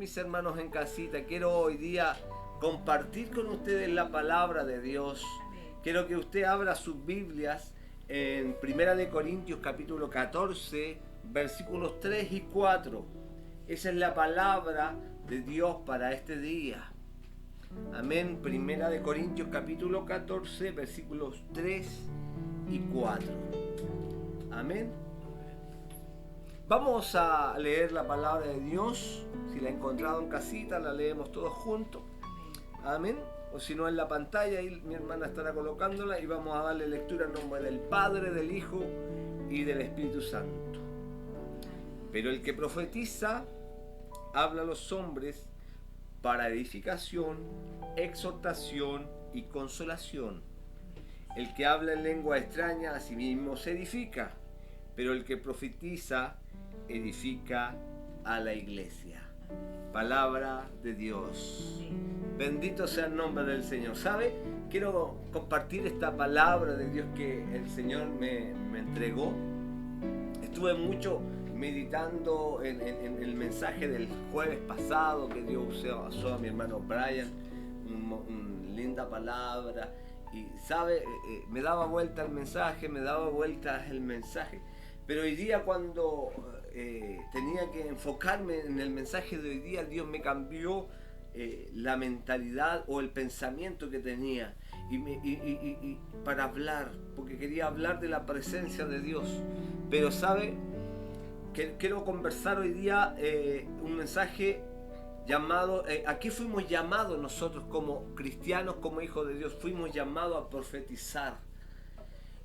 mis hermanos en casita. Quiero hoy día compartir con ustedes la palabra de Dios. Quiero que usted abra sus Biblias en 1 Corintios capítulo 14, versículos 3 y 4. Esa es la palabra de Dios para este día. Amén. 1 Corintios capítulo 14, versículos 3 y 4. Amén. Vamos a leer la palabra de Dios. Si la he encontrado en casita, la leemos todos juntos. Amén. O si no, en la pantalla, ahí mi hermana estará colocándola y vamos a darle lectura en nombre del Padre, del Hijo y del Espíritu Santo. Pero el que profetiza habla a los hombres para edificación, exhortación y consolación. El que habla en lengua extraña a sí mismo se edifica, pero el que profetiza edifica a la iglesia. Palabra de Dios. Bendito sea el nombre del Señor. ¿Sabe? Quiero compartir esta palabra de Dios que el Señor me entregó. Estuve mucho meditando en el mensaje del jueves pasado que Dios usó a mi hermano Brian. Una linda palabra. Y, ¿sabe? Me daba vuelta el mensaje, Pero hoy día cuando tenía que enfocarme en el mensaje de hoy día, Dios me cambió la mentalidad o el pensamiento que tenía y para hablar, porque quería hablar de la presencia de Dios. Pero ¿sabe? Quiero conversar hoy día un mensaje llamado, aquí fuimos llamados nosotros como cristianos, como hijos de Dios, fuimos llamados a profetizar.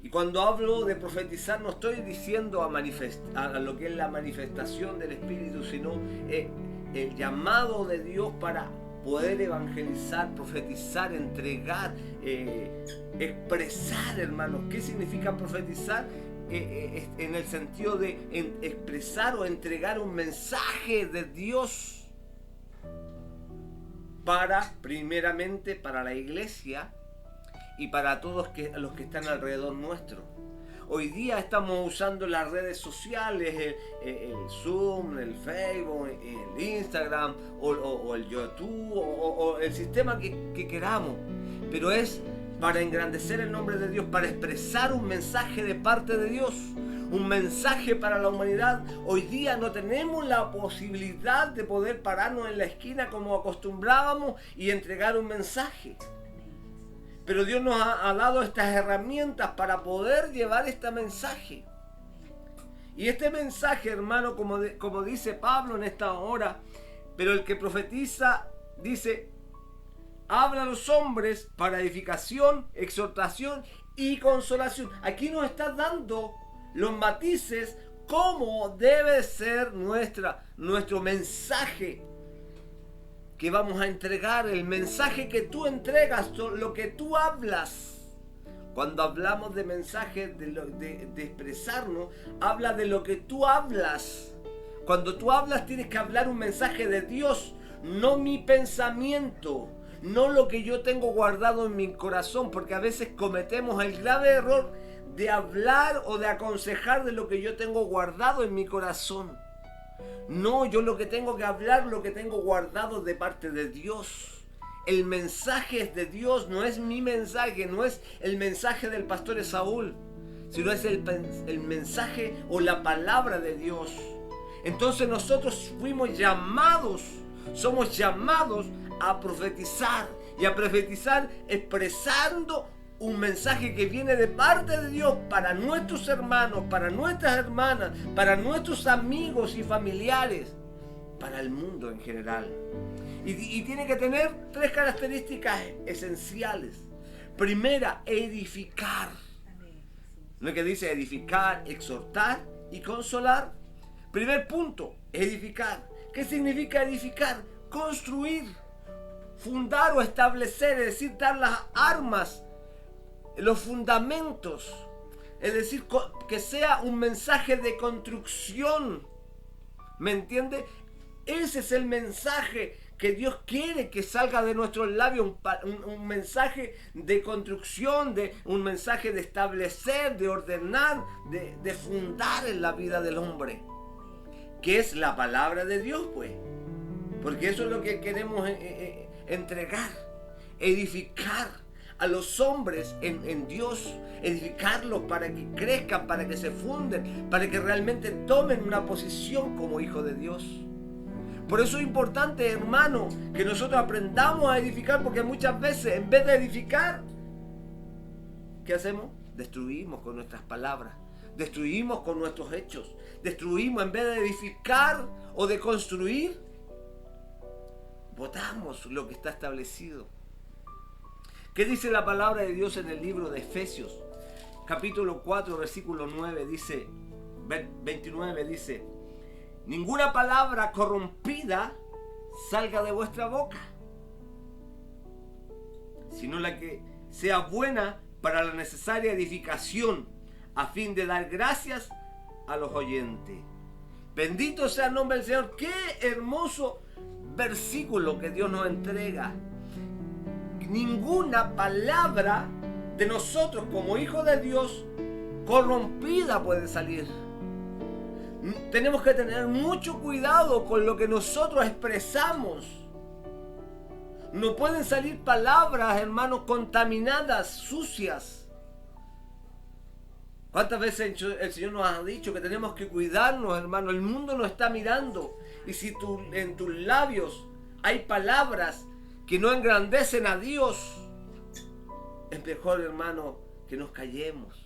Y cuando hablo de profetizar no estoy diciendo a lo que es la manifestación del Espíritu, sino el llamado de Dios para poder evangelizar, profetizar, entregar, expresar, hermanos. ¿Qué significa profetizar? En el sentido de expresar o entregar un mensaje de Dios primeramente para la iglesia y para todos los que están alrededor nuestro. Hoy día estamos usando las redes sociales, el Zoom, el Facebook, el Instagram o el YouTube o el sistema que queramos. Pero es para engrandecer el nombre de Dios, para expresar un mensaje de parte de Dios, un mensaje para la humanidad. Hoy día no tenemos la posibilidad de poder pararnos en la esquina como acostumbrábamos y entregar un mensaje. Pero Dios nos ha dado estas herramientas para poder llevar este mensaje. Y este mensaje, hermano, como dice Pablo en esta hora, pero el que profetiza, dice, habla a los hombres para edificación, exhortación y consolación. Aquí nos está dando los matices, cómo debe ser nuestro mensaje que vamos a entregar, el mensaje que tú entregas, lo que tú hablas. Cuando hablamos de mensaje, de expresarnos, habla de lo que tú hablas. Cuando tú hablas tienes que hablar un mensaje de Dios, no mi pensamiento, no lo que yo tengo guardado en mi corazón, porque a veces cometemos el grave error de hablar o de aconsejar de lo que yo tengo guardado en mi corazón. No, yo lo que tengo que hablar, lo que tengo guardado de parte de Dios. El mensaje es de Dios, no es mi mensaje, no es el mensaje del pastor Esaúl, sino es el mensaje o la palabra de Dios. Entonces nosotros somos llamados a profetizar y a profetizar expresando un mensaje que viene de parte de Dios para nuestros hermanos, para nuestras hermanas, para nuestros amigos y familiares, para el mundo en general. Y tiene que tener 3 características esenciales. Primera, edificar. ¿No es que dice edificar, exhortar y consolar? Primer punto, edificar. ¿Qué significa edificar? Construir, fundar o establecer, es decir, dar las armas, los fundamentos, es decir, que sea un mensaje de construcción. ¿Me entiende? Ese es el mensaje que Dios quiere que salga de nuestros labios, un mensaje de construcción, un mensaje de establecer, de ordenar, de fundar en la vida del hombre, que es la palabra de Dios, pues. Porque eso es lo que queremos entregar, edificar a los hombres en Dios, edificarlos para que crezcan, para que se funden, para que realmente tomen una posición como hijos de Dios. Por eso es importante, hermano, que nosotros aprendamos a edificar, porque muchas veces en vez de edificar, ¿qué hacemos? Destruimos con nuestras palabras, destruimos con nuestros hechos, destruimos en vez de edificar o de construir, botamos lo que está establecido. ¿Qué dice la palabra de Dios en el libro de Efesios? Capítulo 4, versículo 9 dice, 29 dice: ninguna palabra corrompida salga de vuestra boca, sino la que sea buena para la necesaria edificación, a fin de dar gracias a los oyentes. Bendito sea el nombre del Señor. Qué hermoso versículo que Dios nos entrega. Ninguna palabra de nosotros como hijos de Dios corrompida puede salir. Tenemos que tener mucho cuidado con lo que nosotros expresamos. No pueden salir palabras, hermanos, contaminadas, sucias. ¿Cuántas veces el Señor nos ha dicho que tenemos que cuidarnos, hermano? El mundo nos está mirando. Y si en tus labios hay palabras que no engrandecen a Dios, es mejor, hermano, que nos callemos.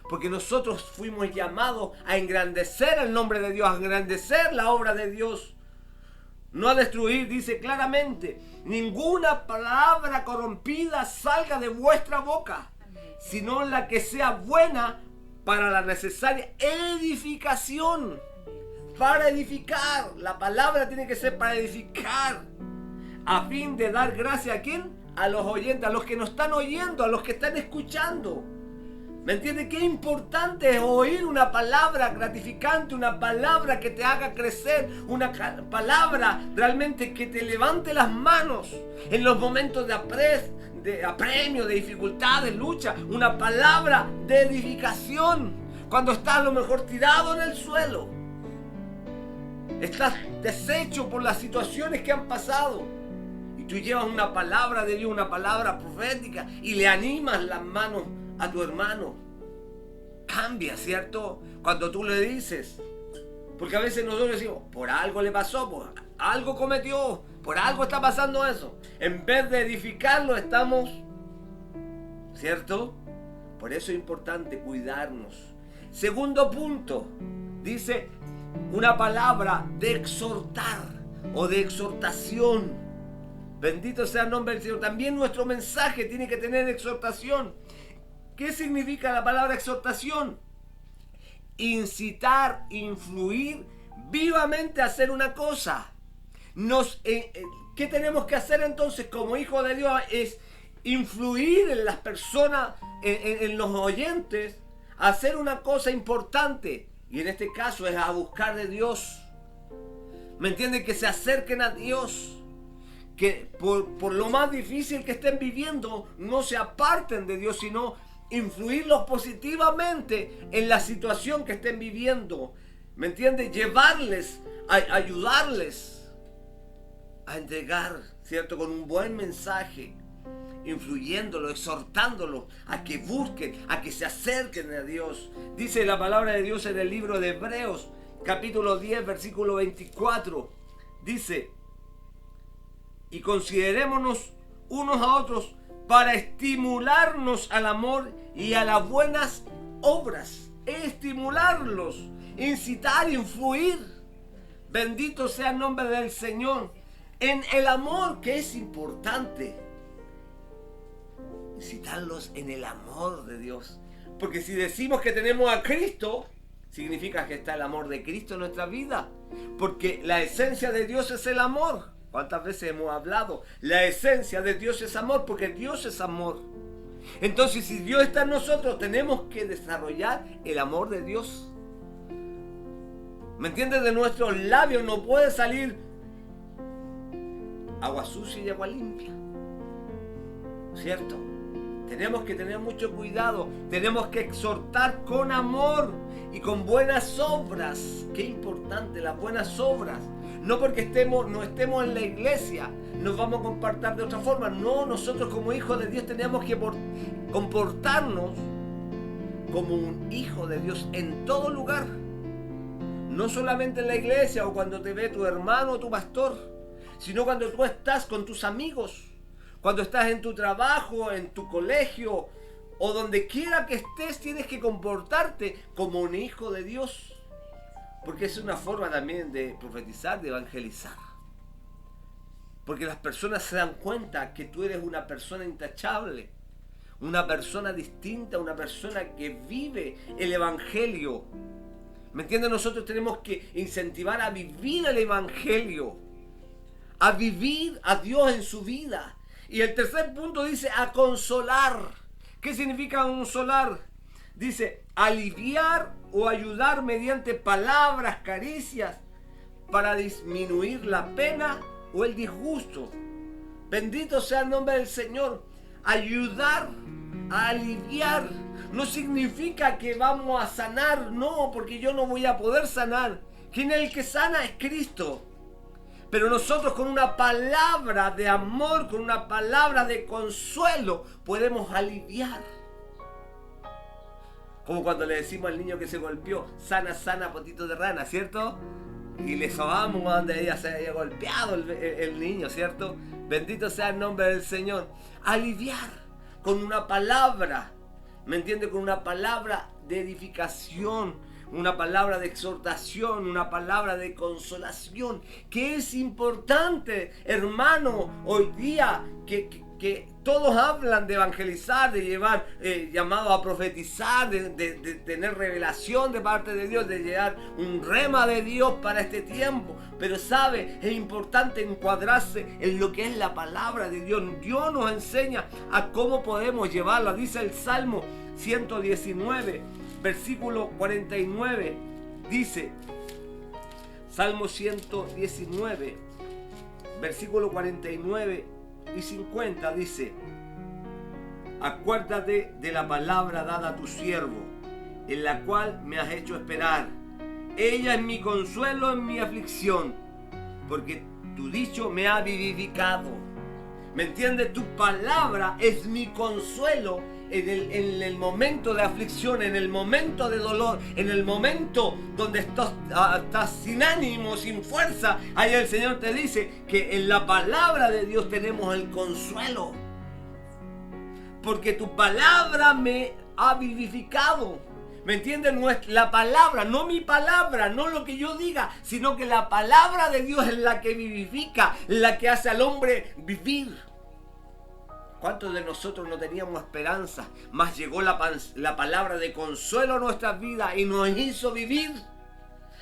Porque nosotros fuimos llamados a engrandecer el nombre de Dios, a engrandecer la obra de Dios. No a destruir, dice claramente: ninguna palabra corrompida salga de vuestra boca, sino la que sea buena para la necesaria edificación. Para edificar. La palabra tiene que ser para edificar, a fin de dar gracia a ¿quién? A los oyentes, a los que nos están oyendo, a los que están escuchando. ¿Me entiendes? Qué importante es oír una palabra gratificante, una palabra que te haga crecer, una palabra realmente que te levante las manos en los momentos de apremio, de dificultad, de lucha. Una palabra de edificación cuando estás a lo mejor tirado en el suelo. Estás deshecho por las situaciones que han pasado. Y tú llevas una palabra de Dios, una palabra profética, y le animas las manos a tu hermano. Cambia, ¿cierto? Cuando tú le dices. Porque a veces nosotros decimos, por algo le pasó, por algo cometió, por algo está pasando eso. En vez de edificarlo, estamos, ¿cierto? Por eso es importante cuidarnos. Segundo punto, dice una palabra de exhortar o de exhortación. Bendito sea el nombre del Señor. También nuestro mensaje tiene que tener exhortación. ¿Qué significa la palabra exhortación? Incitar, influir vivamente a hacer una cosa. ¿Qué tenemos que hacer entonces como hijos de Dios? Es influir en las personas, en los oyentes, a hacer una cosa importante. Y en este caso es a buscar de Dios. ¿Me entienden? Que se acerquen a Dios. Que por lo más difícil que estén viviendo, no se aparten de Dios, sino influirlos positivamente en la situación que estén viviendo. ¿Me entiendes? Llevarles, ayudarles a entregar, ¿cierto? Con un buen mensaje, influyéndolo, exhortándolo a que busquen, a que se acerquen a Dios. Dice la palabra de Dios en el libro de Hebreos, capítulo 10, versículo 24. Dice: y considerémonos unos a otros para estimularnos al amor y a las buenas obras. Estimularlos, incitar, influir. Bendito sea el nombre del Señor. En el amor, que es importante. Incitarlos en el amor de Dios. Porque si decimos que tenemos a Cristo, significa que está el amor de Cristo en nuestra vida. Porque la esencia de Dios es el amor. ¿Cuántas veces hemos hablado? La esencia de Dios es amor, porque Dios es amor. Entonces, si Dios está en nosotros, tenemos que desarrollar el amor de Dios. ¿Me entiendes? De nuestros labios no puede salir agua sucia y agua limpia, ¿cierto? Tenemos que tener mucho cuidado, tenemos que exhortar con amor y con buenas obras. Qué importante, las buenas obras. No porque no estemos en la iglesia, nos vamos a comportar de otra forma. No, nosotros como hijos de Dios tenemos que comportarnos como un hijo de Dios en todo lugar. No solamente en la iglesia o cuando te ve tu hermano o tu pastor, sino cuando tú estás con tus amigos, cuando estás en tu trabajo, en tu colegio o donde quiera que estés, tienes que comportarte como un hijo de Dios. Porque es una forma también de profetizar, de evangelizar. Porque las personas se dan cuenta que tú eres una persona intachable, una persona distinta, una persona que vive el evangelio. ¿Me entiendes? Nosotros tenemos que incentivar a vivir el evangelio, a vivir a Dios en su vida. Y el tercer punto dice a consolar. ¿Qué significa consolar? Dice aliviar o ayudar mediante palabras, caricias, para disminuir la pena o el disgusto. Bendito sea el nombre del Señor. Ayudar a aliviar no significa que vamos a sanar, no, porque yo no voy a poder sanar. ¿Quién es el que sana? Es Cristo. Pero nosotros con una palabra de amor, con una palabra de consuelo, podemos aliviar. Como cuando le decimos al niño que se golpeó, sana, sana, potito de rana, ¿cierto? Y le sobamos donde ella se haya golpeado el niño, ¿cierto? Bendito sea el nombre del Señor. Aliviar con una palabra, ¿me entiende? Con una palabra de edificación, una palabra de exhortación, una palabra de consolación, que es importante, hermano, hoy día que todos hablan de evangelizar, de llevar llamado a profetizar, de tener revelación de parte de Dios, de llevar un rema de Dios para este tiempo. Pero sabe, es importante encuadrarse en lo que es la palabra de Dios. Dios nos enseña a cómo podemos llevarla. Dice el Salmo 119, versículo 49, dice, Salmo 119, versículo 49 y 50, dice, acuérdate de la palabra dada a tu siervo, en la cual me has hecho esperar. Ella es mi consuelo en mi aflicción, porque tu dicho me ha vivificado. ¿Me entiendes? Tu palabra es mi consuelo en el momento de aflicción, en el momento de dolor, en el momento donde estás sin ánimo, sin fuerza. Ahí el Señor te dice que en la palabra de Dios tenemos el consuelo. Porque tu palabra me ha vivificado. ¿Me entiendes? No es la palabra, no mi palabra, no lo que yo diga, sino que la palabra de Dios es la que vivifica, la que hace al hombre vivir. ¿Cuántos de nosotros no teníamos esperanza? Mas llegó la palabra de consuelo a nuestras vidas y nos hizo vivir.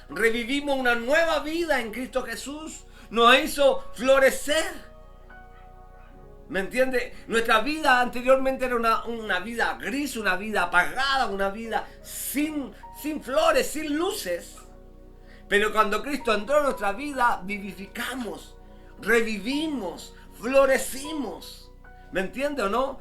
Revivimos una nueva vida en Cristo Jesús. Nos hizo florecer. ¿Me entiende? Nuestra vida anteriormente era una vida gris, una vida apagada, una vida sin flores, sin luces. Pero cuando Cristo entró en nuestra vida, vivificamos, revivimos, florecimos. ¿Me entiende o no?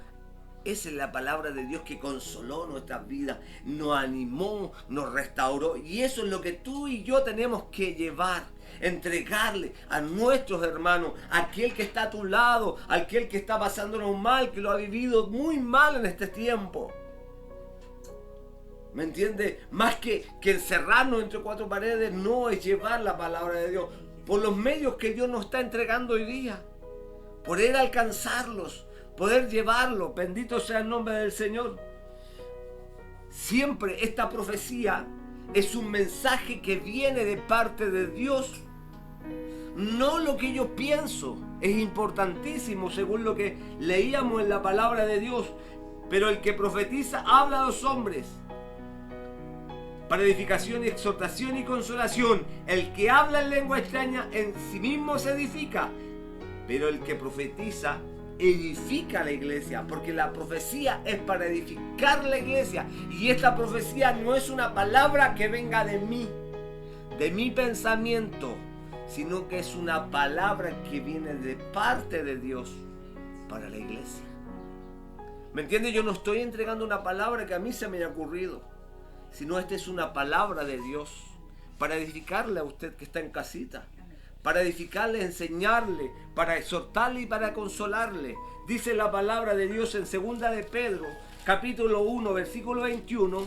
Esa es la palabra de Dios que consoló nuestras vidas, nos animó, nos restauró. Y eso es lo que tú y yo tenemos que llevar, entregarle a nuestros hermanos, a aquel que está a tu lado, a aquel que está pasándonos mal, que lo ha vivido muy mal en este tiempo. ¿Me entiende? Más que encerrarnos entre cuatro paredes, no es llevar la palabra de Dios por los medios que Dios nos está entregando hoy día, poder alcanzarlos, poder llevarlo. Bendito sea el nombre del Señor. Siempre esta profecía es un mensaje que viene de parte de Dios. No lo que yo pienso. Es importantísimo según lo que leíamos en la palabra de Dios. Pero el que profetiza habla a los hombres para edificación y exhortación y consolación. El que habla en lengua extraña en sí mismo se edifica. Pero el que profetiza edifica la iglesia, porque la profecía es para edificar la iglesia. Y esta profecía no es una palabra que venga de mí, de mi pensamiento, sino que es una palabra que viene de parte de Dios para la iglesia. ¿Me entiende? Yo no estoy entregando una palabra que a mí se me haya ocurrido, sino esta es una palabra de Dios para edificarle a usted que está en casita, para edificarle, enseñarle, para exhortarle y para consolarle. Dice la palabra de Dios en 2 de Pedro, capítulo 1, versículo 21,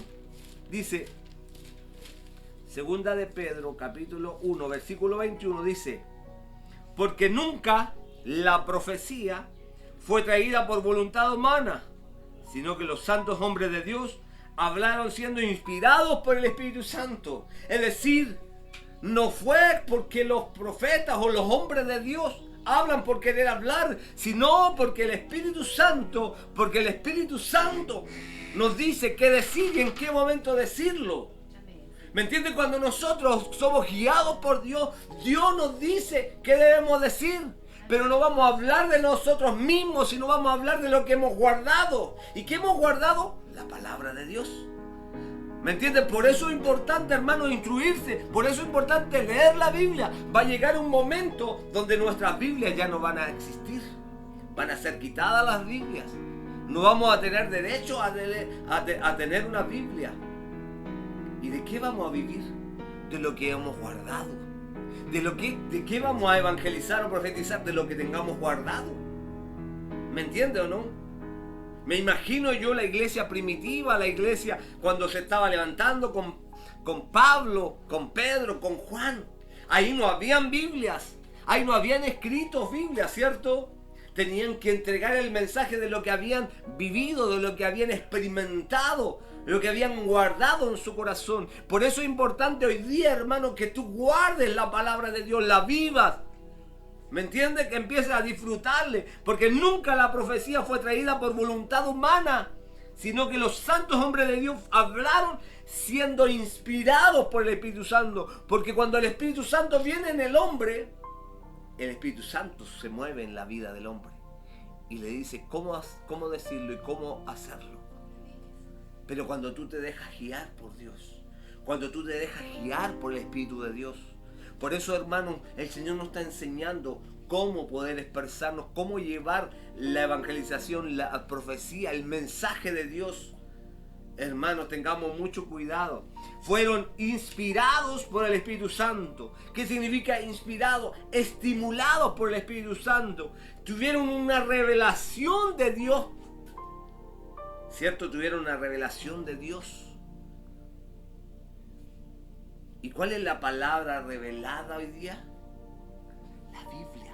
dice, 2 de Pedro, capítulo 1, versículo 21, dice, porque nunca la profecía fue traída por voluntad humana, sino que los santos hombres de Dios hablaron siendo inspirados por el Espíritu Santo. Es decir, no fue porque los profetas o los hombres de Dios hablan por querer hablar, sino porque el Espíritu Santo nos dice qué decir y en qué momento decirlo. ¿Me entiendes? Cuando nosotros somos guiados por Dios, Dios nos dice qué debemos decir. Pero no vamos a hablar de nosotros mismos, sino vamos a hablar de lo que hemos guardado. ¿Y qué hemos guardado? La palabra de Dios. ¿Me entiendes? Por eso es importante, hermanos, instruirse. Por eso es importante leer la Biblia. Va a llegar un momento donde nuestras Biblias ya no van a existir. Van a ser quitadas las Biblias. No vamos a tener derecho a tener una Biblia. ¿Y de qué vamos a vivir? De lo que hemos guardado. ¿De qué vamos a evangelizar o profetizar? De lo que tengamos guardado. ¿Me entiende o no? Me imagino yo la iglesia primitiva, la iglesia cuando se estaba levantando con Pablo, con Pedro, con Juan. Ahí no habían Biblias, ahí no habían escritos Biblias, ¿cierto? Tenían que entregar el mensaje de lo que habían vivido, de lo que habían experimentado, lo que habían guardado en su corazón. Por eso es importante hoy día, hermano, que tú guardes la palabra de Dios, la vivas. ¿Me entiendes? Que empieces a disfrutarle, porque nunca la profecía fue traída por voluntad humana, sino que los santos hombres de Dios hablaron siendo inspirados por el Espíritu Santo. Porque cuando el Espíritu Santo viene en el hombre, el Espíritu Santo se mueve en la vida del hombre y le dice cómo decirlo y cómo hacerlo. Pero cuando tú te dejas guiar por Dios, cuando tú te dejas guiar por el Espíritu de Dios. Por eso, hermanos, el Señor nos está enseñando cómo poder expresarnos, cómo llevar la evangelización, la profecía, el mensaje de Dios. Hermanos, tengamos mucho cuidado. Fueron inspirados por el Espíritu Santo. ¿Qué significa inspirado? Estimulados por el Espíritu Santo. Tuvieron una revelación de Dios. ¿Cierto? Tuvieron una revelación de Dios. ¿Y cuál es la palabra revelada hoy día? La Biblia.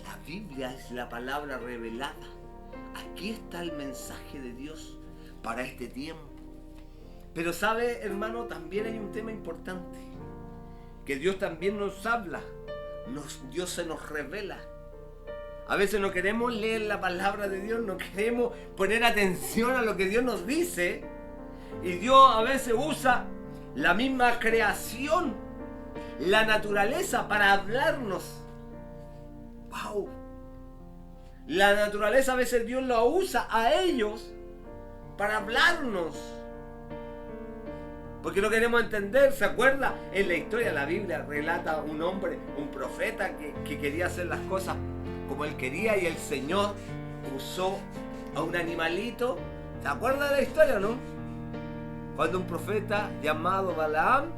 La Biblia es la palabra revelada. Aquí está el mensaje de Dios para este tiempo. Pero sabe, hermano, también hay un tema importante. Que Dios también nos habla. Dios se nos revela. A veces no queremos leer la palabra de Dios, no queremos poner atención a lo que Dios nos dice. Y Dios a veces usa la misma creación, la naturaleza para hablarnos. ¡Wow! La naturaleza a veces Dios la usa a ellos para hablarnos. Porque no queremos entender, ¿se acuerda? En la historia de la Biblia relata un hombre, un profeta que quería hacer las cosas como él quería y el Señor usó a un animalito. ¿Se acuerda de la historia, no? Cuando un profeta llamado Balaam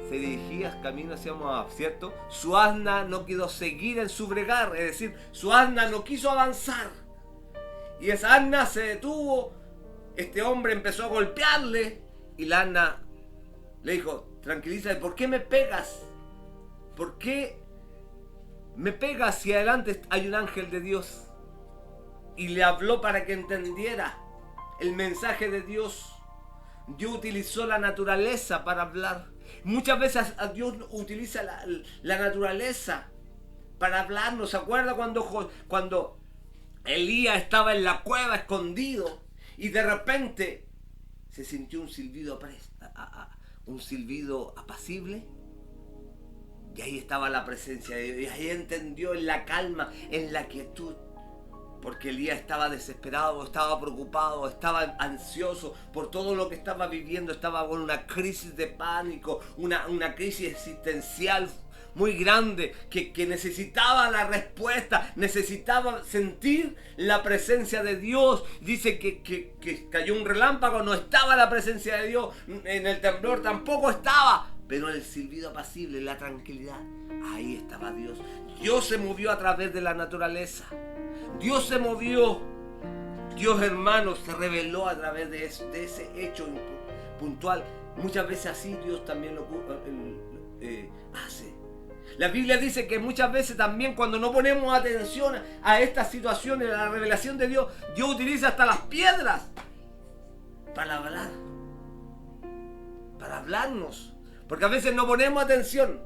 se dirigía camino hacia Moab, ¿cierto? Su asna no quiso seguir en su bregar, es decir, su asna no quiso avanzar. Y esa asna se detuvo, este hombre empezó a golpearle y la asna le dijo, tranquilízate, ¿por qué me pegas? ¿Por qué me pegas si adelante hay un ángel de Dios? Y le habló para que entendiera el mensaje de Dios. Dios utilizó la naturaleza para hablar. Muchas veces Dios utiliza la naturaleza para hablarnos. ¿Se acuerda cuando Elías estaba en la cueva escondido y de repente se sintió un silbido apacible? Y ahí estaba la presencia de Dios. Y ahí entendió en la calma, en la quietud. Porque Elías estaba desesperado, estaba preocupado, estaba ansioso por todo lo que estaba viviendo. Estaba con una crisis de pánico, una crisis existencial muy grande, que necesitaba la respuesta, necesitaba sentir la presencia de Dios. Dice que cayó un relámpago, no estaba la presencia de Dios, en el temblor tampoco estaba, pero el silbido apacible, la tranquilidad, ahí estaba Dios. Dios se movió a través de la naturaleza. Dios se movió. Dios, hermanos, se reveló a través de ese hecho puntual. Muchas veces así Dios también lo hace. La Biblia dice que muchas veces también cuando no ponemos atención a estas situaciones, a la revelación de Dios, Dios utiliza hasta las piedras para hablar, para hablarnos. Porque a veces no ponemos atención.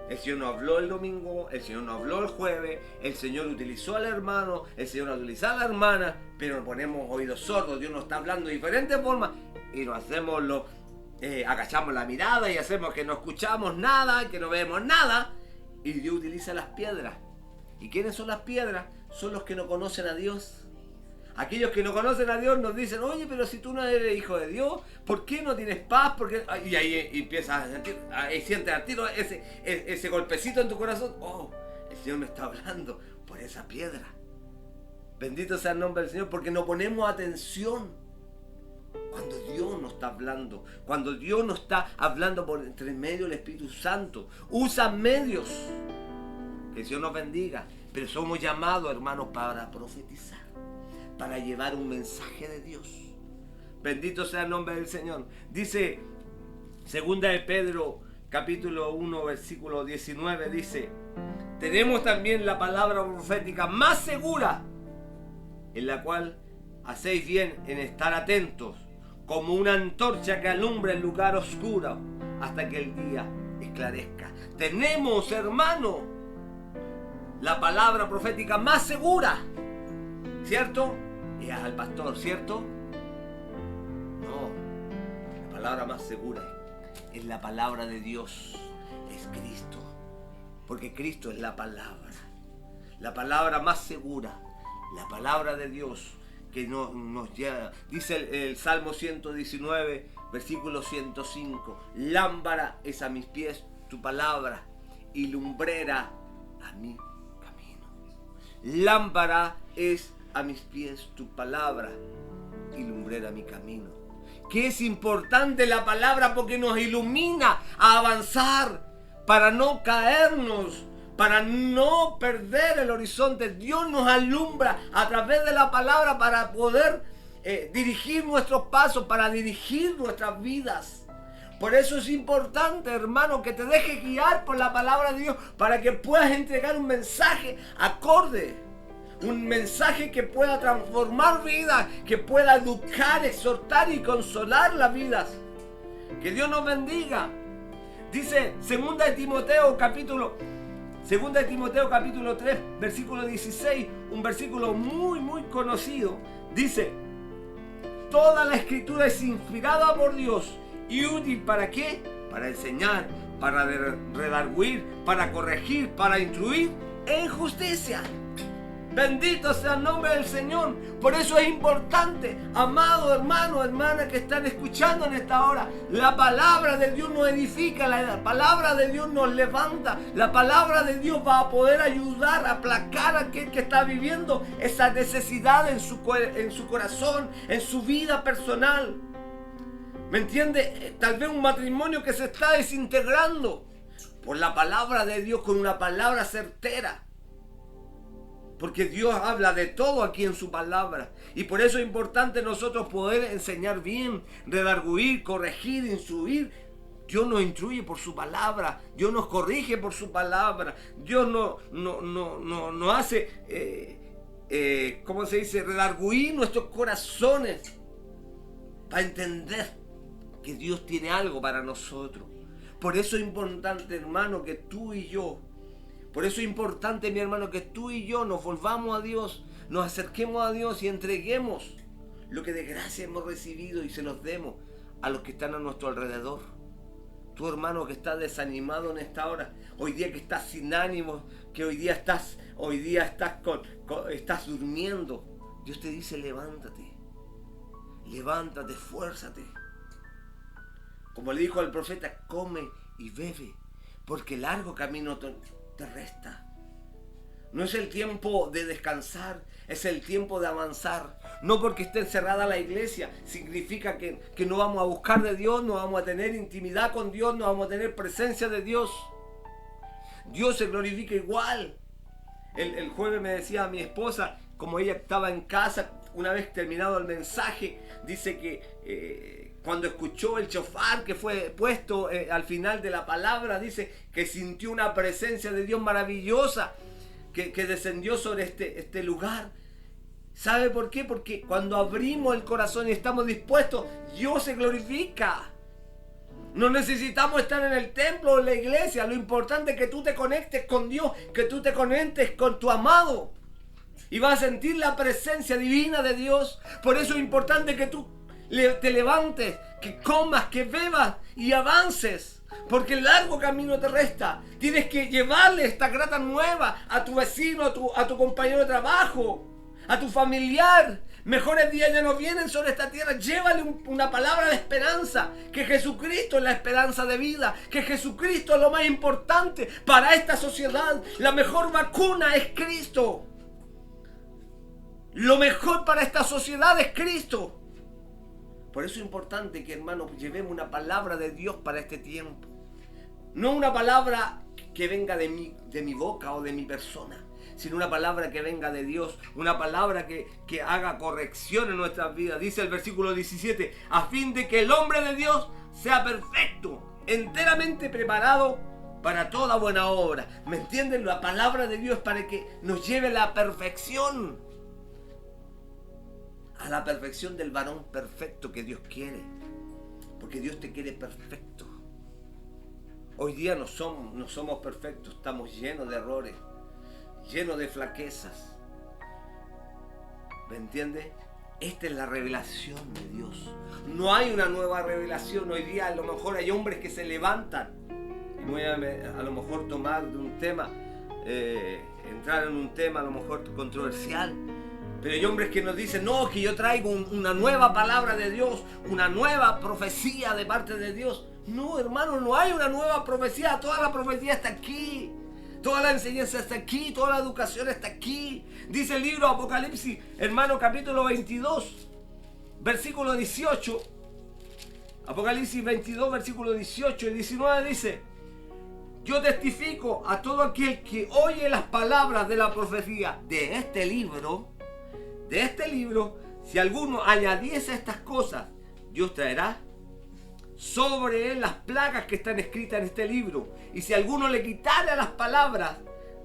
El Señor nos habló el domingo, el Señor nos habló el jueves, el Señor utilizó al hermano, el Señor utilizó a la hermana, pero nos ponemos oídos sordos. Dios nos está hablando de diferentes formas y nos hacemos agachamos la mirada y hacemos que no escuchamos nada, que no vemos nada. Y Dios utiliza las piedras. ¿Y quiénes son las piedras? Son los que no conocen a Dios. Aquellos que no conocen a Dios nos dicen: oye, pero si tú no eres hijo de Dios, ¿por qué no tienes paz? Y ahí empiezas a sentir, ahí sientes al tiro ese golpecito en tu corazón. Oh, el Señor me está hablando por esa piedra. Bendito sea el nombre del Señor, porque no ponemos atención cuando Dios nos está hablando, cuando Dios nos está hablando por entre medio del Espíritu Santo. Usa medios. Que el Señor nos bendiga. Pero somos llamados, hermanos, para profetizar, para llevar un mensaje de Dios. Bendito sea el nombre del Señor. Dice 2 de Pedro capítulo 1 versículo 19, dice: tenemos también la palabra profética más segura, en la cual hacéis bien en estar atentos, como una antorcha que alumbra el lugar oscuro hasta que el día esclarezca. Tenemos, hermano, la palabra profética más segura, ¿cierto? Es al pastor, ¿cierto? No, la palabra más segura es la palabra de Dios, es Cristo, porque Cristo es la palabra más segura, la palabra de Dios que nos lleva. Dice el Salmo 119, versículo 105: lámpara es a mis pies tu palabra y lumbrera a mi camino. Lámpara es a mis pies tu palabra y lumbrera mi camino. Que es importante la palabra porque nos ilumina a avanzar, para no caernos, para no perder el horizonte. Dios nos alumbra a través de la palabra para poder dirigir nuestros pasos, para dirigir nuestras vidas. Por eso es importante, hermano, que te dejes guiar por la palabra de Dios, para que puedas entregar un mensaje acorde, un mensaje que pueda transformar vidas, que pueda educar, exhortar y consolar las vidas. Que Dios nos bendiga. Dice 2 de Timoteo capítulo 3, versículo 16, un versículo muy conocido. Dice: toda la escritura es inspirada por Dios y útil ¿para qué? Para enseñar, para redarguir, para corregir, para instruir en justicia. Bendito sea el nombre del Señor. Por eso es importante, amado hermano, hermana que están escuchando en esta hora, la palabra de Dios nos edifica, la palabra de Dios nos levanta, la palabra de Dios va a poder ayudar a aplacar a aquel que está viviendo esa necesidad en su corazón, en su vida personal. ¿Me entiende? Tal vez un matrimonio que se está desintegrando por la palabra de Dios, con una palabra certera. Porque Dios habla de todo aquí en su palabra. Y por eso es importante nosotros poder enseñar bien, redarguir, corregir, instruir. Dios nos instruye por su palabra. Dios nos corrige por su palabra. Dios nos hace, ¿cómo se dice? Redarguir nuestros corazones para entender que Dios tiene algo para nosotros. Por eso es importante, hermano, que tú y yo, por eso es importante, mi hermano, que tú y yo nos volvamos a Dios, nos acerquemos a Dios y entreguemos lo que de gracia hemos recibido y se los demos a los que están a nuestro alrededor. Tú, hermano, que estás desanimado en esta hora, hoy día que estás sin ánimo, que hoy día estás durmiendo, Dios te dice: levántate, esfuérzate. Como le dijo al profeta: come y bebe, porque largo camino te resta. No es el tiempo de descansar, es el tiempo de avanzar. No porque esté cerrada la iglesia significa que no vamos a buscar de Dios, no vamos a tener intimidad con Dios, no vamos a tener presencia de Dios. Dios se glorifica igual. El jueves me decía mi esposa, como ella estaba en casa, una vez terminado el mensaje, dice que cuando escuchó el shofar que fue puesto al final de la palabra, dice que sintió una presencia de Dios maravillosa que descendió sobre este lugar. ¿Sabe por qué? Porque cuando abrimos el corazón y estamos dispuestos, Dios se glorifica. No necesitamos estar en el templo o en la iglesia. Lo importante es que tú te conectes con Dios, que tú te conectes con tu amado. Y vas a sentir la presencia divina de Dios. Por eso es importante que tú te levantes, que comas, que bebas y avances. Porque el largo camino te resta. Tienes que llevarle esta grata nueva a tu vecino, a tu compañero de trabajo, a tu familiar. Mejores días ya no vienen sobre esta tierra. Llévale una palabra de esperanza. Que Jesucristo es la esperanza de vida. Que Jesucristo es lo más importante para esta sociedad. La mejor vacuna es Cristo. Lo mejor para esta sociedad es Cristo. Por eso es importante que, hermanos, llevemos una palabra de Dios para este tiempo. No una palabra que venga de mi boca o de mi persona, sino una palabra que venga de Dios, una palabra que haga corrección en nuestras vidas. Dice el versículo 17, a fin de que el hombre de Dios sea perfecto, enteramente preparado para toda buena obra. ¿Me entienden? La palabra de Dios para que nos lleve a la perfección. A la perfección del varón perfecto que Dios quiere. Porque Dios te quiere perfecto. Hoy día no somos perfectos, estamos llenos de errores, llenos de flaquezas. ¿Me entiende? Esta es la revelación de Dios. No hay una nueva revelación. Hoy día a lo mejor hay hombres que se levantan. Y voy a lo mejor tomar de un tema, entrar en un tema a lo mejor controversial. Pero hay hombres que nos dicen, no, que yo traigo una nueva palabra de Dios, una nueva profecía de parte de Dios. No, hermano, no hay una nueva profecía. Toda la profecía está aquí. Toda la enseñanza está aquí. Toda la educación está aquí. Dice el libro Apocalipsis, hermano, capítulo 22, versículo 18. Apocalipsis 22, versículo 18 y 19 dice, yo testifico a todo aquel que oye las palabras de la profecía de este libro, si alguno añadiese estas cosas, Dios traerá sobre él las plagas que están escritas en este libro. Y si alguno le quitara las palabras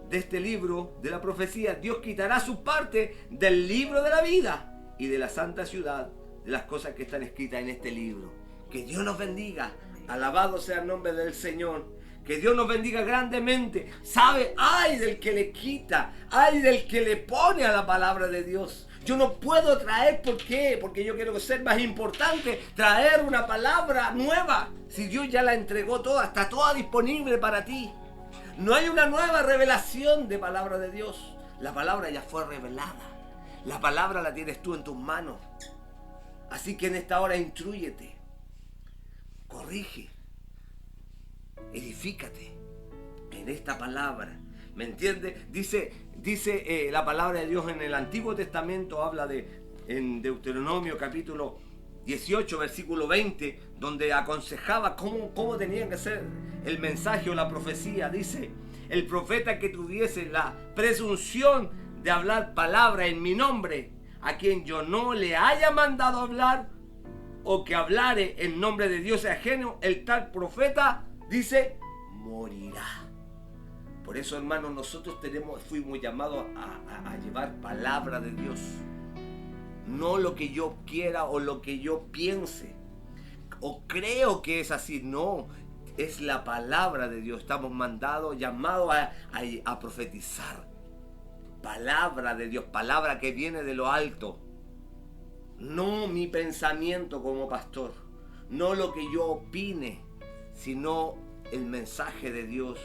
de este libro, de la profecía, Dios quitará su parte del libro de la vida y de la santa ciudad, de las cosas que están escritas en este libro. Que Dios nos bendiga. Alabado sea el nombre del Señor. Que Dios nos bendiga grandemente. ¿Sabe? Ay del que le quita. Ay del que le pone a la palabra de Dios. Yo no puedo traer, ¿por qué? Porque yo quiero ser más importante, traer una palabra nueva. Si Dios ya la entregó toda, está toda disponible para ti. No hay una nueva revelación de palabra de Dios. La palabra ya fue revelada. La palabra la tienes tú en tus manos. Así que en esta hora instrúyete, corrige, edifícate en esta palabra. ¿Me entiendes? Dice la palabra de Dios en el Antiguo Testamento, habla en Deuteronomio capítulo 18, versículo 20, donde aconsejaba cómo tenía que ser el mensaje o la profecía. Dice, el profeta que tuviese la presunción de hablar palabra en mi nombre, a quien yo no le haya mandado hablar, o que hablare en nombre de Dios ajeno, el tal profeta, dice, morirá. Por eso, hermanos, nosotros fuimos llamados a llevar palabra de Dios. No lo que yo quiera o lo que yo piense o creo que es así. No, es la palabra de Dios. Estamos llamados a profetizar. Palabra de Dios, palabra que viene de lo alto. No mi pensamiento como pastor. No lo que yo opine, sino el mensaje de Dios.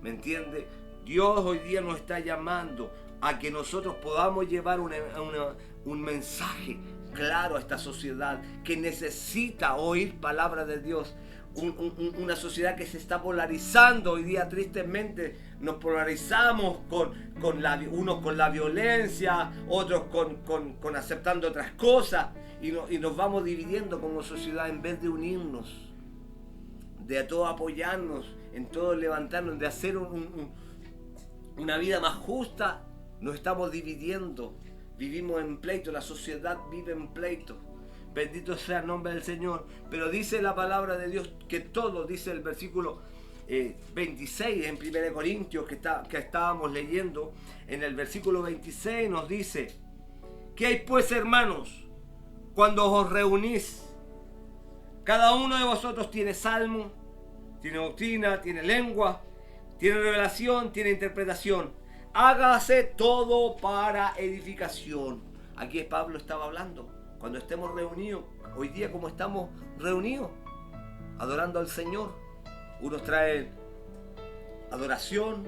¿Me entiende? Dios hoy día nos está llamando a que nosotros podamos llevar un mensaje claro a esta sociedad que necesita oír palabra de Dios. una sociedad que se está polarizando. Hoy día tristemente nos polarizamos unos con la violencia, otros con aceptando otras cosas, y nos vamos dividiendo como sociedad en vez de unirnos, de a todos apoyarnos, en todo levantarnos, de hacer una vida más justa. Nos estamos dividiendo, vivimos en pleito, la sociedad vive en pleito. Bendito sea el nombre del Señor. Pero dice la palabra de Dios que todo, dice el versículo 26 en 1 Corintios que estábamos leyendo, en el versículo 26 nos dice: ¿qué hay pues, hermanos, cuando os reunís? Cada uno de vosotros tiene salmo, tiene doctrina, tiene lengua, tiene revelación, tiene interpretación. Hágase todo para edificación. Aquí Pablo estaba hablando. Cuando estemos reunidos, hoy día como estamos reunidos, adorando al Señor. Unos traen adoración,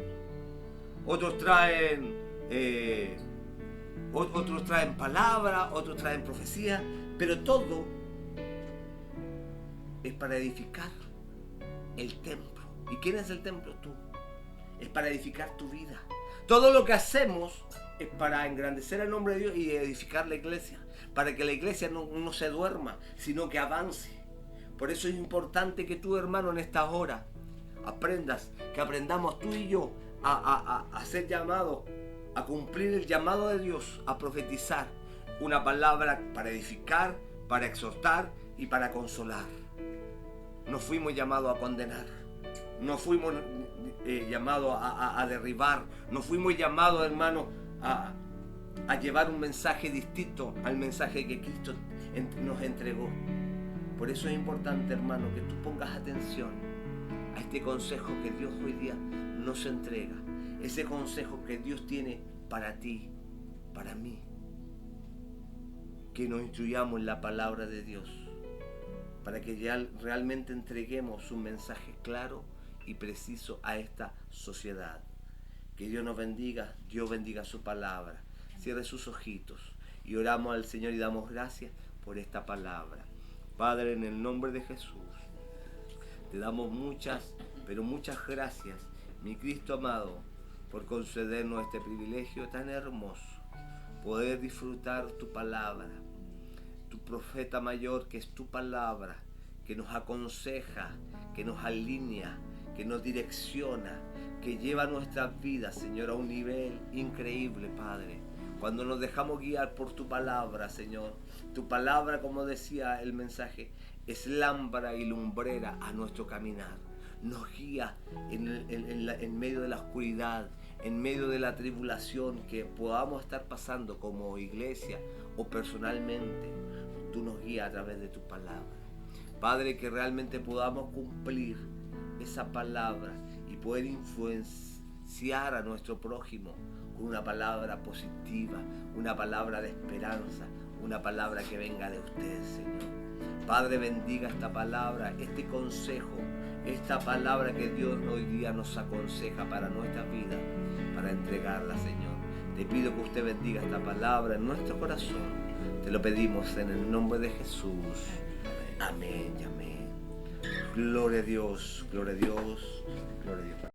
otros traen palabra, otros traen profecía, pero todo es para edificar el templo. ¿Y quién es el templo? Tú. Es para edificar tu vida. Todo lo que hacemos es para engrandecer el nombre de Dios y edificar la iglesia, para que la iglesia no se duerma, sino que avance. Por eso es importante que tú, hermano, en estas horas que aprendamos tú y yo a ser llamados, a cumplir el llamado de Dios, a profetizar una palabra para edificar, para exhortar y para consolar. No fuimos llamados a condenar, no fuimos llamados a derribar, no fuimos llamados, hermano, a llevar un mensaje distinto al mensaje que Cristo nos entregó. Por eso es importante, hermano, que tú pongas atención a este consejo que Dios hoy día nos entrega, ese consejo que Dios tiene para ti, para mí, que nos instruyamos en la palabra de Dios, para que ya realmente entreguemos un mensaje claro y preciso a esta sociedad. Que Dios nos bendiga, Dios bendiga su palabra. Cierre sus ojitos y oramos al Señor y damos gracias por esta palabra. Padre, en el nombre de Jesús, te damos muchas, pero muchas gracias, mi Cristo amado, por concedernos este privilegio tan hermoso, poder disfrutar tu palabra, tu profeta mayor, que es tu palabra, que nos aconseja, que nos alinea, que nos direcciona, que lleva nuestras vidas, Señor, a un nivel increíble, Padre. Cuando nos dejamos guiar por tu palabra, Señor, tu palabra, como decía el mensaje, es lámpara y lumbrera a nuestro caminar. Nos guía en medio de la oscuridad, en medio de la tribulación que podamos estar pasando como iglesia o personalmente. Tú nos guías a través de tu palabra. Padre, que realmente podamos cumplir esa palabra y poder influenciar a nuestro prójimo con una palabra positiva, una palabra de esperanza, una palabra que venga de usted, Señor. Padre, bendiga esta palabra, este consejo, esta palabra que Dios hoy día nos aconseja para nuestra vida, para entregarla, Señor. Te pido que usted bendiga esta palabra en nuestro corazón. Te lo pedimos en el nombre de Jesús. Amén y amén. Gloria a Dios, gloria a Dios, gloria a Dios.